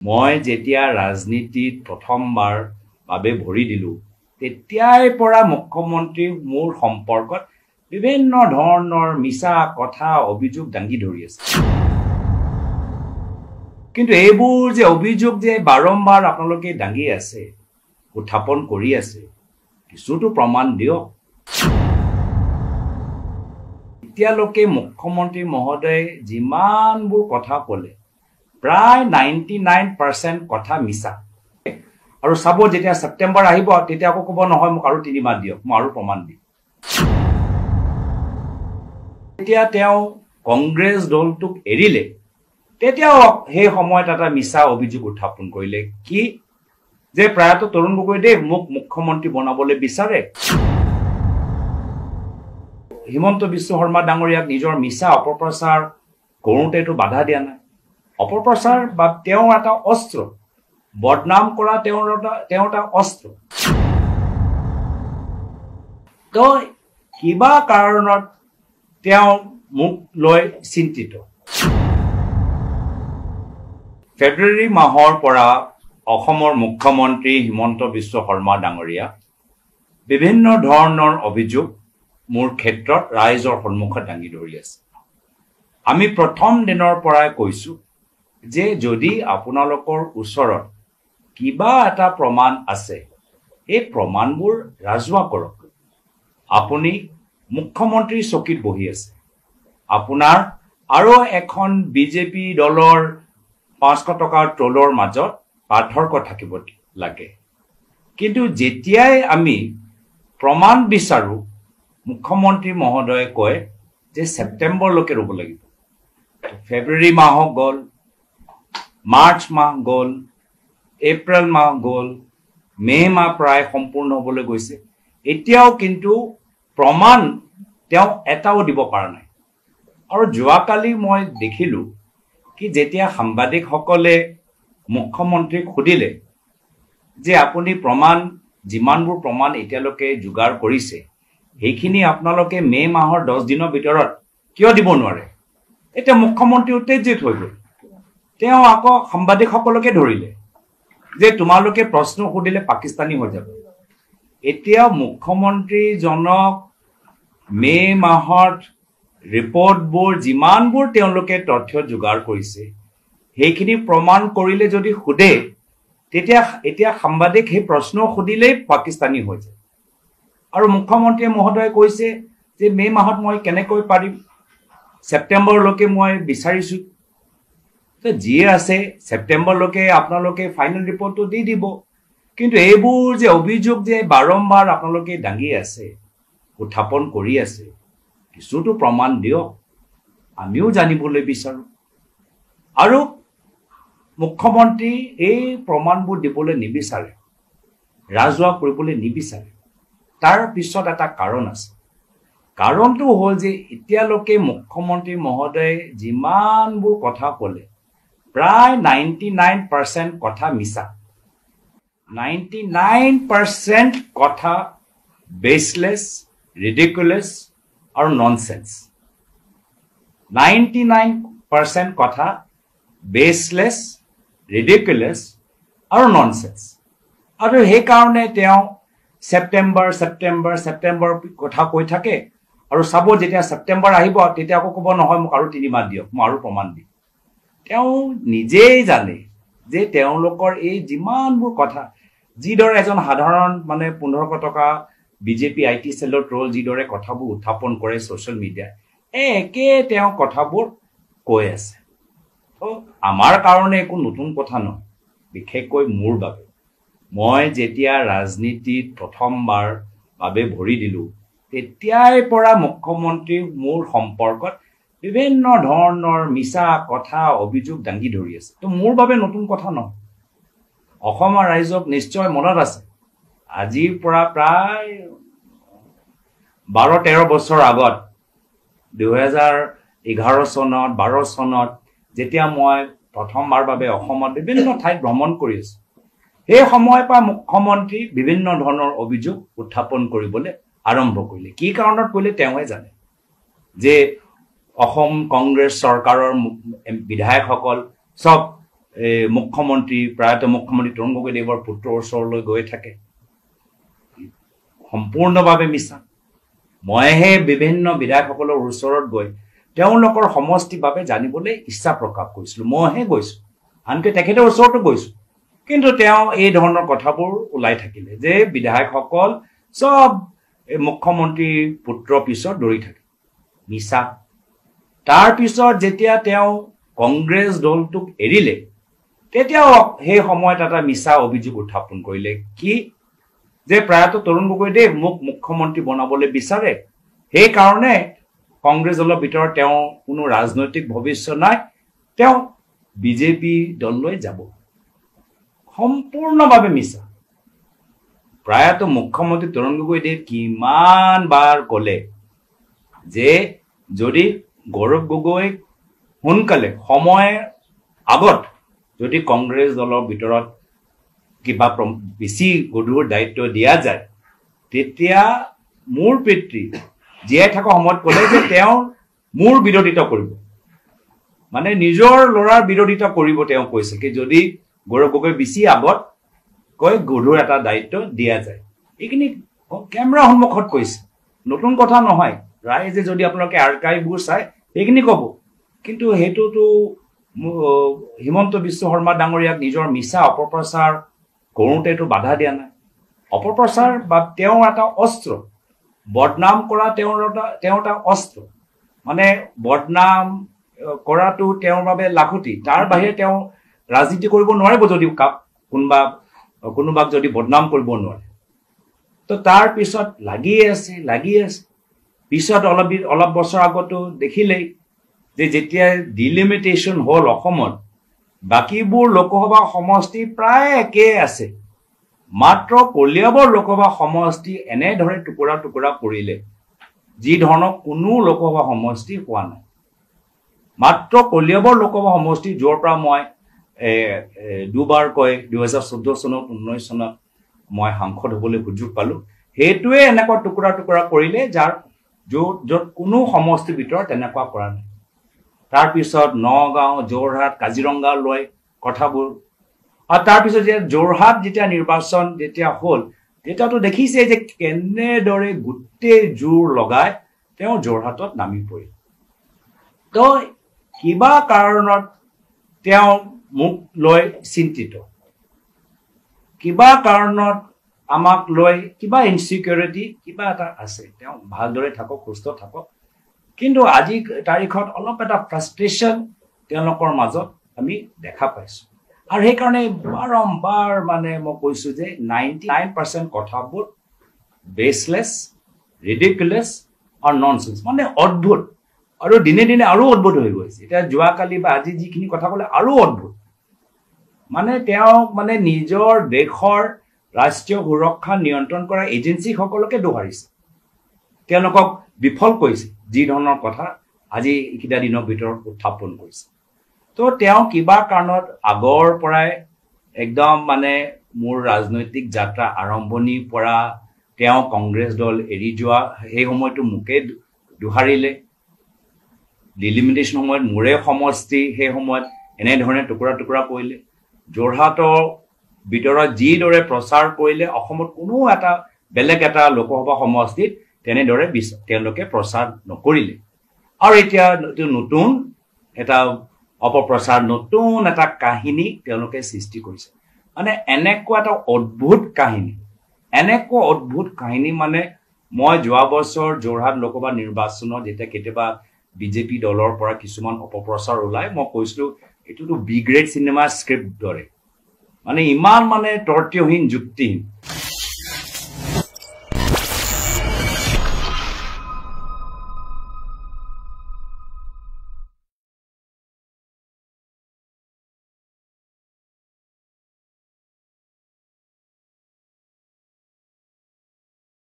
মই যেতিয়া ৰাজনীতিত প্ৰথমবাৰ বাবে ভৰি দিলো তেতিয়াই পৰা মুখ্যমন্ত্ৰী মোৰ সম্পৰ্কত বিভিন্ন ধৰণৰ মিছা কথা অভিযোগ দাঙি ধৰি আছে কিন্তু এইবোৰ যে অভিযোগ যে বাৰম্বাৰ আপোনালোকে দাঙি আছে উত্থাপন কৰি আছে কিছুটো প্ৰমাণ দিয়ক এতিয়ালৈকে মুখ্যমন্ত্ৰী মহোদয় যিমানবোৰ কথা ক'লে প্ৰায় 99% কথা মিছা আৰু সাব যেতিয়া সেপ্টেম্বৰ আহিব তেতিয়া আকৌ ক'ব নহয় মোক আৰু 3 মাহ দিয়ক মই আৰু প্ৰমাণ দিম তেতিয়া তেওঁ কংগ্ৰেছ দলটোক এৰিলে তেতিয়াও সেই সময়ত এটা মিছা অভিযোগ উত্থাপন কৰিলে কি যে প্ৰায়ত তৰুণ গগৈদেৱ মোক মুখ্যমন্ত্ৰী বনাবলৈ বিচাৰে হিমন্ত বিশ্ব শৰ্মা ডাঙৰীয়াক নিজৰ মিছা অপপ্ৰচাৰ কৰোঁতেটো বাধা দিয়া নাই অপপ্ৰচাৰ বা তেওঁৰ এটা অস্ত্ৰ বদনাম কৰা তেওঁৰ এটা অস্ত্ৰ তো কিবা কাৰণত তেওঁ মোক লৈ চিন্তিত ফেব্ৰুৱাৰী মাহৰ পৰা অসমৰ মুখ্যমন্ত্ৰী হিমন্ত বিশ্ব শৰ্মা ডাঙৰীয়া বিভিন্ন ধৰণৰ অভিযোগ মোৰ ক্ষেত্ৰত ৰাইজৰ সন্মুখত দাঙি ধৰি আছে আমি প্ৰথম দিনৰ পৰাই কৈছো যে যদি আপোনালোকৰ ওচৰত কিবা এটা প্ৰমাণ আছে এই প্ৰমাণবোৰ ৰাজহুৱা কৰক আপুনি মুখ্যমন্ত্ৰী চকীত বহি আছে আপোনাৰ আৰু এখন বিজেপি দলৰ 500 টকাৰ ট্ৰলৰ মাজত পাৰ্থক্য থাকিব লাগে কিন্তু যেতিয়াই আমি প্ৰমাণ বিচাৰো মুখ্যমন্ত্ৰী মহোদয়ে কয় যে সেপ্টেম্বৰলৈকে ৰব লাগিব ফেব্ৰুৱাৰী মাহ গল মাৰ্চ মাহ গল এপ্ৰিল মাহ গল মে মাহ প্ৰায় সম্পূৰ্ণ হ'বলৈ গৈছে এতিয়াও কিন্তু প্ৰমাণ তেওঁ এটাও দিব পৰা নাই আৰু যোৱাকালি মই দেখিলো কি যেতিয়া সাংবাদিকসকলে মুখ্যমন্ত্ৰীক সুধিলে যে আপুনি প্ৰমাণ যিমানবোৰ প্ৰমাণ এতিয়ালৈকে যোগাৰ কৰিছে এইখিনি আপোনালোকে মে মাহৰ 10 দিনৰ ভিতৰত কিয় দিব নোৱাৰে এটা মুখ্যমন্ত্ৰী উত্তেজিত হৈ গ'ল তেওঁ আকৌ সাংবাদিকসকলকে ধৰিলে যে তোমালোকে প্ৰশ্ন সুধিলে পাকিস্তানী হৈ যাব এতিয়া মুখ্যমন্ত্ৰী জনক মে মাহত ৰিপৰ্টবোৰ যিমানবোৰ তেওঁলোকে তথ্য যোগাৰ কৰিছে সেইখিনি প্ৰমাণ কৰিলে যদি খুদে তেতিয়া এতিয়া সাংবাদিক সেই প্ৰশ্ন সুধিলেই পাকিস্তানী হৈ যায় আৰু মুখ্যমন্ত্ৰী মহোদয় কৈছে যে মে মাহত মই কেনেকৈ পাৰিম সেপ্টেম্বৰলৈকে মই বিচাৰিছো তো যি আছে সেপ্টেম্বৰলৈকে আপোনালোকে ফাইনেল ৰিপৰ্টটো দি দিব কিন্তু এইবোৰ যে অভিযোগ যে বাৰম্বাৰ আপোনালোকে দাঙি আছে উত্থাপন কৰি আছে কিছুটো প্ৰমাণ দিয়ক আমিও জানিবলৈ বিচাৰো আৰু মুখ্যমন্ত্ৰী এই প্ৰমাণবোৰ দিবলৈ নিবিচাৰে ৰাজহুৱা কৰিবলৈ নিবিচাৰে তাৰ পিছত এটা কাৰণ আছে কাৰণটো হ'ল যে এতিয়ালৈকে মুখ্যমন্ত্ৰী মহোদয় যিমানবোৰ কথা ক'লে প্ৰায় 99% কথা মিছা 99% কথা বেসলেস ৰিডিকুলাস আৰু ননসেন্স 99% কথা বেসলেস ৰিডিকুলাস আৰু ননসেন্স আৰু সেই কাৰণে তেওঁ সেপ্টেম্বৰ কথা কৈ থাকে আৰু সাব যেতিয়া সেপ্টেম্বৰ আহিব তেতিয়া আকৌ ক'ব নহয় মোক আৰু 3 মাহ দিয়ক মই আৰু প্ৰমাণ দিম তেওঁ নিজেই জানে যে তেওঁলোকৰ এই যিমানবোৰ কথা যিদৰে এজন সাধাৰণ মানে 1500 টকা বিজেপি আইটি সেলৰ ট্ৰল যিদৰে কথাবোৰ উত্থাপন কৰে সোশ্যাল মিডিয়া একে তেওঁ কথাবোৰ কৈ আছে তো আমাৰ কাৰণে একো নতুন কথা নহয় বিশেষকৈ মোৰ বাবে মই যেতিয়া ৰাজনীতিত প্ৰথমবাৰ বাবে ভৰি দিলো তেতিয়াই পৰা মুখ্যমন্ত্ৰী মোৰ সম্পৰ্কত বিভিন্ন ধৰণৰ মিছা কথা অভিযোগ দাঙি ধৰি আছে তো মোৰ বাবে নতুন কথা নহয় অসমৰ ৰাইজক নিশ্চয় মনত আছে আজিৰ পৰা প্ৰায় 12-13 বছৰ আগত 2011 চনত 12 চনত যেতিয়া মই প্ৰথমবাৰ বাবে অসমত বিভিন্ন ঠাইত ভ্ৰমণ কৰি আছো এই সময়ৰ পৰা মুখ্যমন্ত্ৰী বিভিন্ন ধৰণৰ অভিযোগ উত্থাপন কৰিবলৈ আৰম্ভ কৰিলে কি কাৰণত কৰিলে তেওঁহে জানে যে অসম কংগ্ৰেছ চৰকাৰৰ বিধায়কসকল সব মুখ্যমন্ত্ৰী প্ৰায়ত মুখ্যমন্ত্ৰী তৰুণ গগৈদেৱৰ পুত্ৰৰ ওচৰলৈ গৈ থাকে সম্পূৰ্ণভাৱে মিছা মইহে বিভিন্ন বিধায়কসকলৰ ওচৰত গৈ তেওঁলোকৰ সমষ্টিৰ বাবে জানিবলৈ ইচ্ছা প্ৰকাশ কৰিছিলোঁ মইহে গৈছোঁ আনকি তেখেতৰ ওচৰতো গৈছোঁ কিন্তু তেওঁ এই ধৰণৰ কথাবোৰ ওলাই থাকিলে যে বিধায়কসকল সব মুখ্যমন্ত্ৰীৰ পুত্ৰৰ পিছত দৌৰি থাকে মিছা তাৰ পিছত যেতিয়া তেওঁ কংগ্ৰেছ দলটোক এৰিলে তেতিয়াও সেই সময়ত এটা মিছা অভিযোগ উত্থাপন কৰিলে কি যে প্ৰায়ত তৰুণ গগৈদেৱ মোক মুখ্যমন্ত্ৰী বনাবলৈ বিচাৰে সেই কাৰণে কংগ্ৰেছ দলৰ ভিতৰত তেওঁ কোনো ৰাজনৈতিক ভৱিষ্যত নাই তেওঁ বিজেপি দললৈ যাব সম্পূৰ্ণভাৱে মিছা প্ৰায়ত মুখ্যমন্ত্ৰী তৰুণ গগৈদেৱ কিমান বাৰ ক'লে যে যদি গৌৰৱ গগৈক সোনকালে সময় আগত যদি কংগ্ৰেছ দলৰ ভিতৰত কিবা বেছি গধুৰ দায়িত্ব দিয়া যায় তেতিয়া মোৰ পিতৃ জীয়াই থকা সময়ত ক'লে যে তেওঁ মোৰ বিৰোধিতা কৰিব মানে নিজৰ ল'ৰাৰ বিৰোধিতা কৰিব তেওঁ কৈছে কি যদি গৌৰৱ গগৈ বেছি আগত কৈ গধুৰ এটা দায়িত্ব দিয়া যায় এইখিনি কেমেৰা সন্মুখত কৈছে নতুন কথা নহয় ৰাইজে যদি আপোনালোকে আৰ্কাইভবোৰ চাই সেইখিনি ক'ব কিন্তু সেইটোতো হিমন্ত বিশ্ব শৰ্মা ডাঙৰীয়াক নিজৰ মিছা অপপ্ৰচাৰ কৰোঁতেতো বাধা দিয়া নাই অপপ্ৰচাৰ বা তেওঁৰ এটা অস্ত্ৰ বদনাম কৰা তেওঁৰ এটা অস্ত্ৰ মানে বদনাম কৰাটো তেওঁৰ বাবে লাখতি তাৰ বাহিৰে তেওঁ ৰাজনীতি কৰিব নোৱাৰিব যদি কোনোবাক যদি বদনাম কৰিব নোৱাৰে তো তাৰ পিছত লাগি আছে পিছত অলপ বছৰ আগতো দেখিলেই যে যেতিয়া ডিলিমিটেশ্যন হ'ল অসমত বাকীবোৰ লোকসভা সমষ্টি প্ৰায় একে আছে মাত্ৰ কলিয়াবৰ লোকসভা সমষ্টি এনেদৰে টুকুৰা টুকুৰা পৰিলে যি ধৰণৰ কোনো লোকসভা সমষ্টি হোৱা নাই মাত্ৰ কলিয়াবৰ লোকসভা সমষ্টি য'ৰ পৰা মই দুবাৰকৈ 2014 চনত 19 চনত মই সাংসদ হ'বলৈ সুযোগ পালোঁ সেইটোৱে এনেকুৱা টুকুৰা টুকুৰা কৰিলে যাৰ য'ত কোনো সমষ্টিৰ ভিতৰত তেনেকুৱা কৰা নাই তাৰপিছত নগাঁও যোৰহাট কাজিৰঙা লৈ কথাবোৰ আৰু তাৰপিছত যেতিয়া যোৰহাট যেতিয়া নিৰ্বাচন যেতিয়া হ'ল তেতিয়াতো দেখিছে যে কেনেদৰে গোটেই জোৰ লগাই তেওঁ যোৰহাটত নামি পৰিল তো কিবা কাৰণত তেওঁ মোক লৈ চিন্তিত কিবা কাৰণত আমাক লৈ কিবা ইনচিকিউৰিটি কিবা এটা আছে তেওঁ ভালদৰে থাকক সুস্থ থাকক কিন্তু আজি তাৰিখত অলপ এটা ফ্ৰাষ্ট্ৰেশ্যন তেওঁলোকৰ মাজত আমি দেখা পাইছোঁ আৰু সেইকাৰণে বাৰম্বাৰ মানে মই কৈছোঁ যে 99% কথাবোৰ বেছলেছ ৰিডিকুলাছ আৰু ননচেন্স মানে অদ্ভুত আৰু দিনে দিনে আৰু অদ্ভুত হৈ গৈছে এতিয়া যোৱাকালি বা আজি যিখিনি কথা ক'লে আৰু অদ্ভুত মানে তেওঁ মানে নিজৰ দেশৰ ৰাষ্ট্ৰীয় সুৰক্ষা নিয়ন্ত্ৰণ কৰা এজেঞ্চিসকলকে দোহাৰিছে তেওঁলোকক বিফল কৰিছে যি ধৰণৰ কথা আজি এইকেইটা দিনৰ ভিতৰত উত্থাপন কৰিছে তো তেওঁ কিবা কাৰণত আগৰ পৰাই একদম মানে মোৰ ৰাজনৈতিক যাত্ৰা আৰম্ভণিৰ পৰা তেওঁ কংগ্ৰেছ দল এৰি যোৱা সেই সময়টো মোকে দোহাৰিলে ডিলিমিটেশ্যন সময়ত মোৰে সমষ্টি সেই সময়ত এনেধৰণে টুকুৰা টুকুৰা কৰিলে যোৰহাটৰ ভিতৰত যিদৰে প্ৰচাৰ কৰিলে অসমত কোনো এটা বেলেগ এটা লোকসভা সমষ্টিত তেনেদৰে তেওঁলোকে প্ৰচাৰ নকৰিলে আৰু এতিয়া নতুন এটা অপপ্ৰচাৰ নতুন এটা কাহিনী তেওঁলোকে সৃষ্টি কৰিছে মানে এনেকুৱা এটা অদ্ভুত কাহিনী মানে মই যোৱা বছৰ যোৰহাট লোকসভা নিৰ্বাচনত যেতিয়া কেতিয়াবা বিজেপি দলৰ পৰা কিছুমান অপপ্ৰচাৰ ওলাই মই কৈছিলোঁ এইটোতো বি গ্ৰেড চিনেমা স্ক্ৰিপ্ট দৰে মানে ইমান মানে তৰ্কহীন যুক্তিহীন